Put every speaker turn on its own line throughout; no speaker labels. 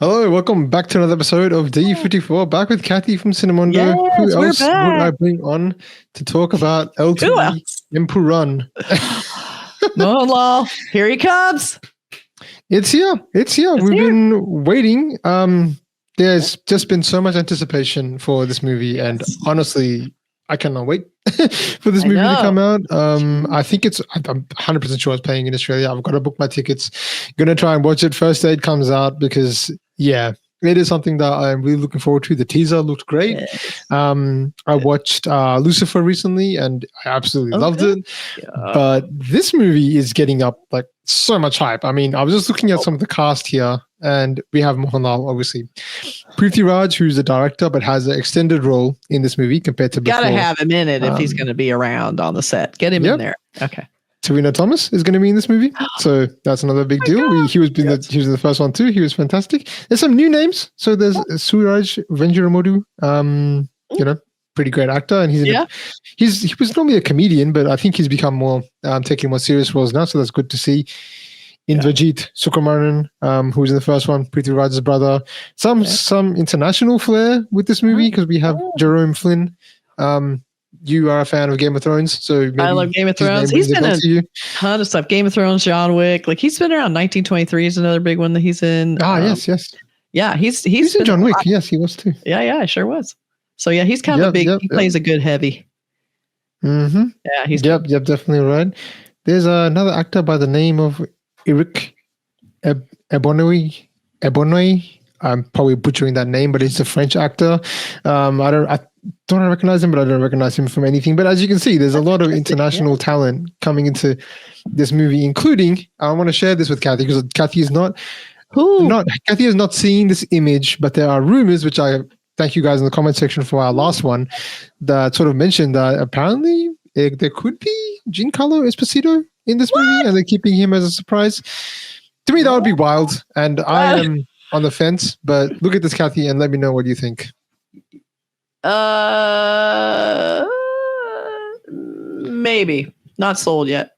Hello, welcome back to another episode of D54. Back with Kathy from Cinemondo. Who
Yes, we're
else would I
back.
bring on to talk about
Who
L2E
else?
Empuraan?
Mohanlal, here he comes.
It's here.
It's
We've
here.
been waiting. There's just been so much anticipation for this movie, and
Yes.
honestly, I cannot wait for this
I
movie to come
know.
out. I think I'm 100% sure it's playing in Australia. I've got to book my tickets. Gonna try and watch it first day it comes out because, yeah, it is something that I'm really looking forward to. The teaser looked great.
Yes.
I watched Lucifer recently and I absolutely loved
Okay.
it. But this movie is getting up like so much hype. I mean, I was just looking at some of the cast here, and we have Mohanlal, obviously. Preeti Raj, who's the director, but has an extended role in this movie compared to before.
Gotta have him in it if he's going to be around on the set. Get him in there. Okay.
Serena Thomas is going to be in this movie, so that's another big deal. He was in the first one too. He was fantastic. There's some new names. So there's Suraj Venjaramodu, pretty great actor, and he was normally a comedian, but I think he's become more taking more serious roles now. So that's good to see. Indrajit Sukumaran, who was in the first one, Preeti Raj's brother. Some international flair with this movie because we have Jerome Flynn. You are a fan of Game of Thrones, so maybe
I love Game of Thrones. He's been in a ton of stuff. Game of Thrones, John Wick. Like he's been around. 1923 is another big one that he's in.
Yes.
Yeah, he's
in John Wick. Yes, he was too.
Yeah, I sure was. So yeah, he's kind of a big. He plays a good heavy.
Mm-hmm.
Yeah, he's
definitely right. There's another actor by the name of Eric Ebonoi. I'm probably butchering that name, but he's a French actor. I don't recognize him, but I don't recognize him from anything. But as you can see, there's a lot of international talent coming into this movie, including, I want to share this with Kathy because Kathy has not seen this image, but there are rumors, which I thank you guys in the comment section for our last one, that sort of mentioned that apparently there could be Giancarlo Esposito in this movie, and they're keeping him as a surprise. To me, that would be wild, and I am on the fence. But look at this, Kathy, and let me know what you think.
Maybe not sold yet.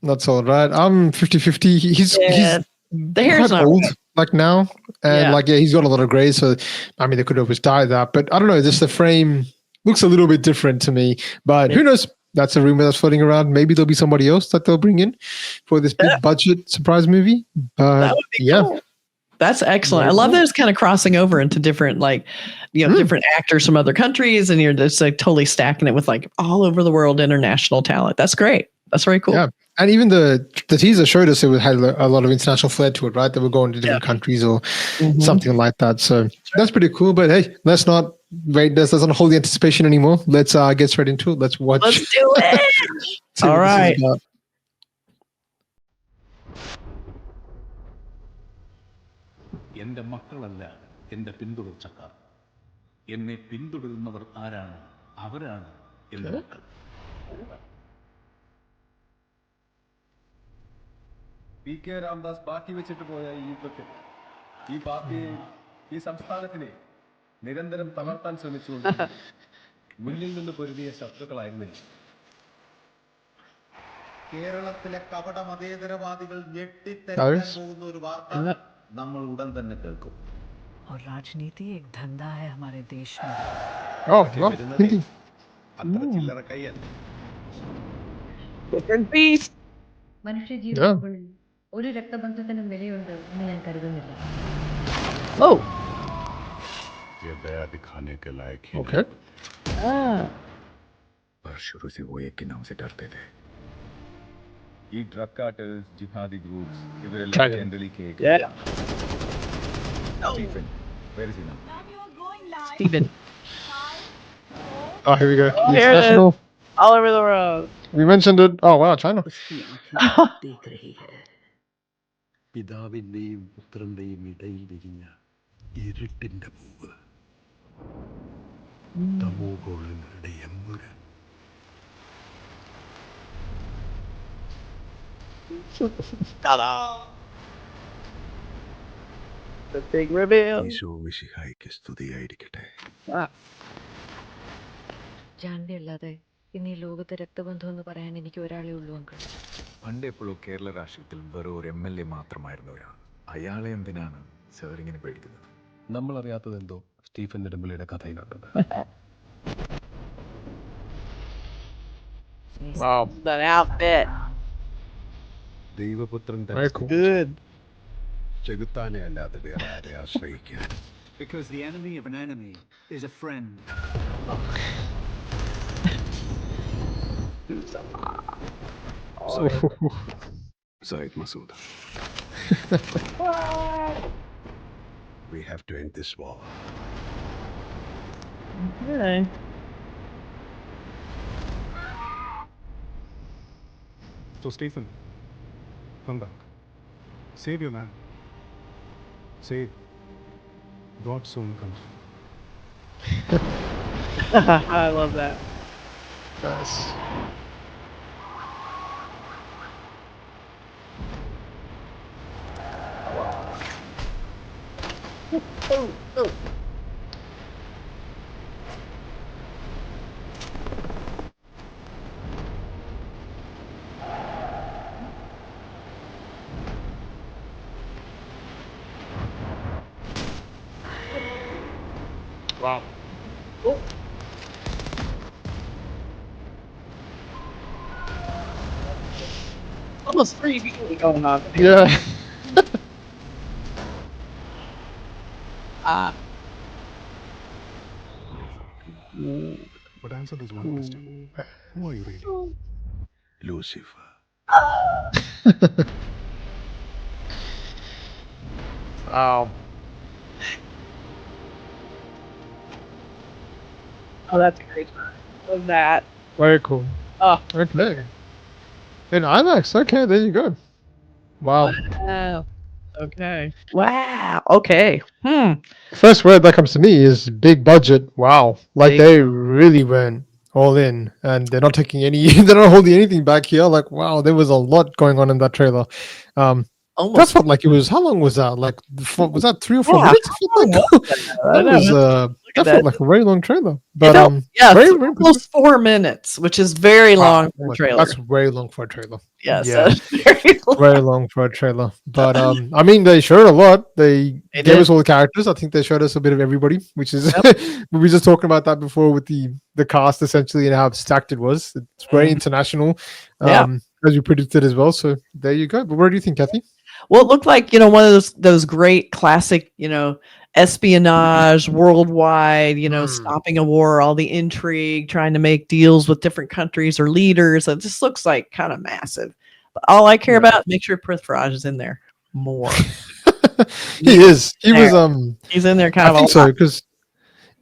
Not sold, right? I'm 50-50. He's
the hair's not
old, like now, and he's got a lot of gray. So I mean, they could always dye that, but I don't know. Just the frame looks a little bit different to me. But who knows? That's a rumor that's floating around. Maybe there'll be somebody else that they'll bring in for this big budget surprise movie. But
that would be cool. That's excellent. I love that it's kind of crossing over into different, different actors from other countries, and you're just like totally stacking it with like all over the world international talent. That's great. That's very cool.
Yeah, and even the teaser showed us it had a lot of international flair to it, right? They were going to different countries or something like that. So that's pretty cool. But hey, let's not wait. This doesn't hold the anticipation anymore. Let's get straight into it. Let's watch.
Let's do it. All right.
എൻ്റെ മക്കളല്ല എൻ്റെ പിന്തുടർച്ചക്കാർ എന്നെ പിന്തുടരുന്നവർ ആരാണ് അവരാണ് എൻ്റെ മക്കൾ
P K. Ramdas ബാക്കി വെച്ചിട്ട് പോയ ഈ യുദ്ധത്തിൽ ഈ പാർട്ടിയെ ഈ സംസ്ഥാനത്തിനെ നിരന്തരം തളർത്താൻ ശ്രമിച്ചുകൊണ്ട് മുന്നിൽ നിന്ന് പൊരുതിയ ശത്രുക്കളായിരുന്നില്ല. കേരളത്തിലെ കപട മതേതരവാദികൾ ഞെട്ടിത്തരിക്കാൻ പോകുന്ന ഒരു വാർത്ത നമ്മൾ ഉടൻ തന്നെ കേൾക്കും.
और राजनीति एक धंधा है हमारे देश में.
അത്ര ചില്ലറ കൈയല്ല.
മനുഷ്യജീവിതത്തിൽ ഒരു രക്തബന്ധത്തിനും വിലയുണ്ട് എന്ന് ഞാൻ കരുതുന്നില്ല.
ये दया दिखाने के लायक ही
पर शुरू से वो एक के नाम से डरते थे. ഈ ഡ്രഗ് കാർട്ടൽസ്, ജിഹാദി ഗ്രൂപ്പ്സ് ഇവരെല്ലാം ജനറലി കേൾക്കും. Stephen, where is he now?
Stephen.
Oh, here we go.
Here it is. All over the world.
We mentioned it. Oh wow, China.
പിതാവിന്റെയും പുത്രന്റെയും ഇടയിൽ വിരിഞ്ഞ ഇരുട്ടിന്റെ പൂവ് തമോഗോളങ്ങളുടെ Empuraan.
The big reveal.
Isho മിശിഹായ്ക്ക് സ്തുതിയായിരിക്കട്ടെ.
ജാൻവി അല്ലാതെ ഇന്ന് ഈ ലോകത്തെ രക്തബന്ധം എന്ന് പറയാൻ എനിക്ക് ഒരാളേ ഉള്ളൂ അങ്കിൾ.
പണ്ട് എപ്പോഴും കേരള രാഷ്ട്രീയത്തിൽ വെറും ഒരു MLA മാത്രമായിരുന്നു ഒരാൾ. അയാളെ എന്തിനാണ് അവരിങ്ങനെ പേടിക്കുന്നത്. നമ്മളറിയാത്തതെന്തോ സ്റ്റീഫൻ നെടുമ്പള്ളിയുടെ കഥയിലുണ്ട്.
Wow.
That outfit.
ദൈവപുത്രൻ
Very cool.
Good.
ചെകുത്താനെ അല്ലാതെ വേറെ ആരെ ആശ്രയിക്കാൻ?
Because the enemy of an enemy is a friend.
Zaid Masood. We have to end this war.
Okay.
So Stephen, come back. Save your man. Save. God soon comes.
I love that.
Nice. Wow.
Almost 3D going on.
Yeah.
Ah.
But answer this one question. Who are you really?
Lucifer.
Wow.
Oh, that's great. Love that.
Very cool.
Oh,
Okay. In IMAX. Okay, there you go. Wow.
wow. Okay. Wow. Okay.
First word that comes to me is big budget. Wow. Like
Big
they really went all in and they're not taking any they're not holding anything back here. Like wow, there was a lot going on in that trailer. That
Almost.
felt like it was how long was that? Like was that 3 or 4
Yeah,
minutes? It felt like
I know.
that
that.
felt like a very long trailer.
It
But
felt- yeah,
very,
it's
very
almost 4 minutes, which is very long for a trailer.
That's very long for a trailer.
Yes,
yeah.
that's very long.
Very long for a trailer. But I mean they showed a lot. They
They
gave
did.
us all the characters. I think they showed us a bit of everybody, which is we were just talking about that before with the cast essentially and how stacked it was. It's very international.
Yeah.
As you predicted as well. So there you go. But what do you think, Kathy?
Well, it looked like, one of those great classic, espionage worldwide, stopping a war, all the intrigue, trying to make deals with different countries or leaders. It just looks like kind of massive. But all I care about is make sure Prithviraj is in there more.
He is. He was
He's in there kind
I
of
think so because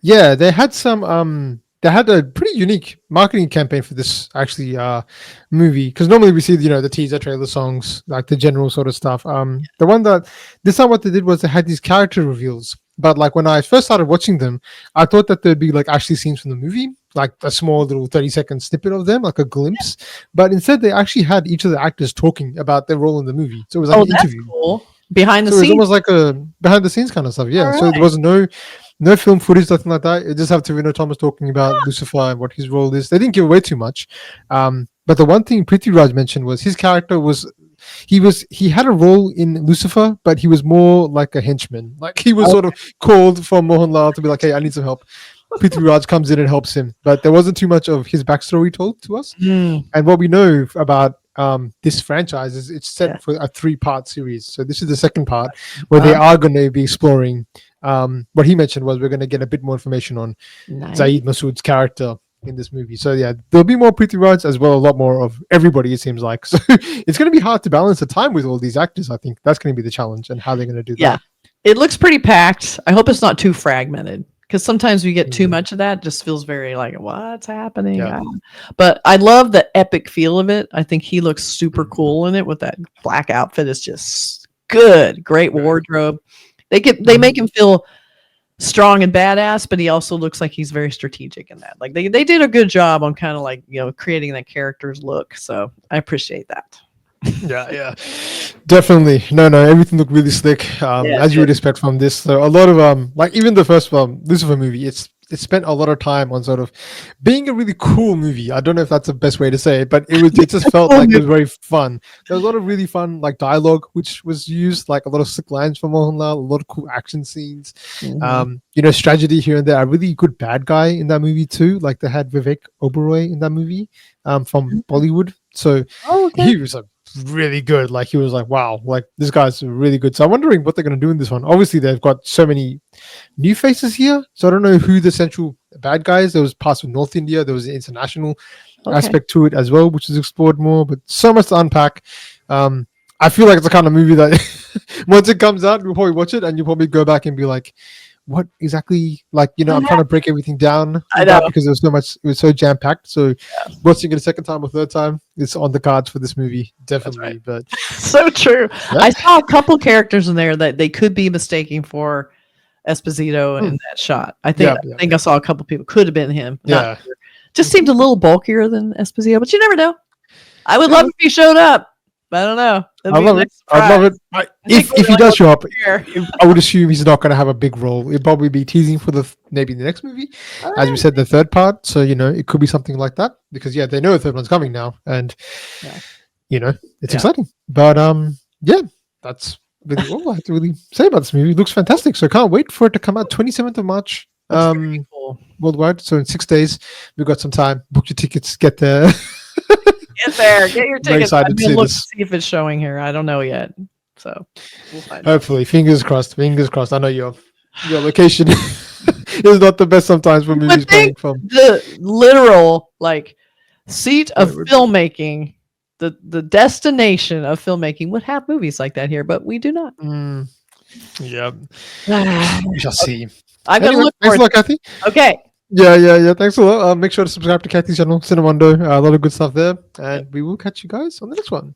they had some they had a pretty unique marketing campaign for this actually movie because normally we see the teaser trailer songs like the general sort of stuff. The one that this time what they did was they had these character reveals, but like when I first started watching them, I thought that there'd be like actually scenes from the movie, like a small little 30-second snippet of them, like a glimpse. But instead they actually had each of the actors talking about their role in the movie, so it was like an
that's
interview.
cool. Behind the
So it was
scenes.
almost like a behind the scenes kind of stuff. Yeah. So there was no film footage, nothing like that. It just have Tavino Thomas talking about Lucifer and what his role is. They didn't give away too much. But the one thing Prithviraj mentioned was his character he had a role in Lucifer, but he was more like a henchman. Like he was sort of called from Mohanlal to be like, hey, I need some help. Prithviraj comes in and helps him. But there wasn't too much of his backstory told to us. And what we know about this franchise is it's set for a 3-part series. So this is the second part where they are going to be exploring what he mentioned was we're going to get a bit more information on Zaid Masood's character in this movie. So yeah, there'll be more Prithviraj as well, a lot more of everybody, it seems like. So it's going to be hard to balance the time with all these actors. I think that's going to be the challenge and how they're going to do that.
Yeah. It looks pretty packed. I hope it's not too fragmented because sometimes we get too much of that. It just feels very like, what's happening?
Yeah.
But I love the epic feel of it. I think he looks super cool in it with that black outfit. Is just good. Great wardrobe. They make him feel strong and badass, but he also looks like he's very strategic in that. Like they did a good job on kind of like, creating that character's look. So I appreciate that.
Yeah, definitely. No, everything looked really slick, as you would expect from this. So a lot of like even the first Lucifer movie, it's it spent a lot of time on sort of being a really cool movie. I don't know if that's the best way to say it, but it just felt like it was very fun. There was a lot of really fun like dialogue which was used, like a lot of sick lines from Mohanlal, a lot of cool action scenes. Strategy here and there. A really good bad guy in that movie too. Like they had Vivek Oberoi in that movie from Bollywood. So he was really good. Like he was like, wow, like this guy's really good. So I'm wondering what they're going to do in this one. Obviously, they've got so many new faces here. So I don't know who the central bad guy is. There was parts of North India. There was an international aspect to it as well, which is explored more. But so much to unpack. I feel like it's the kind of movie that once it comes out, you'll probably watch it and you'll probably go back and be like, what exactly, like, I'm trying to break everything down because there was so much, it was so jam-packed. So watching it a second time or third time, it's on the cards for this movie, definitely. But
so true. I saw a couple characters in there that they could be mistaking for Esposito in that shot. I think I saw a couple people, could have been him. Not sure. Just seemed a little bulkier than Esposito, but you never know. I would love if he showed up. I don't know.
I love it. I'd love it. If he does show up, I would assume he's not going to have a big role. It'll probably be teasing for maybe the next movie, as we said, the third part. So it could be something like that because they know the third one's coming now, and it's exciting. But that's really all I have to really say about this movie. It looks fantastic. So I can't wait for it to come out 27th of March worldwide. So in 6 days, we've got some time. Book your tickets. Get there.
Get there. Get your tickets.
I'm
going to look to see if it's showing here. I don't know yet. So we'll find
hopefully out. Fingers crossed. I know your location is not the best sometimes for movies coming from.
The literal seat of filmmaking, the destination of filmmaking would have movies like that here, but we do not.
Yeah. We shall see.
I'm going to look for it.
Thanks a lot, Kathy.
Okay.
Yeah. Thanks a lot. Make sure to subscribe to Kathy's channel, Cinemondo. A lot of good stuff there. And we will catch you guys on the next one.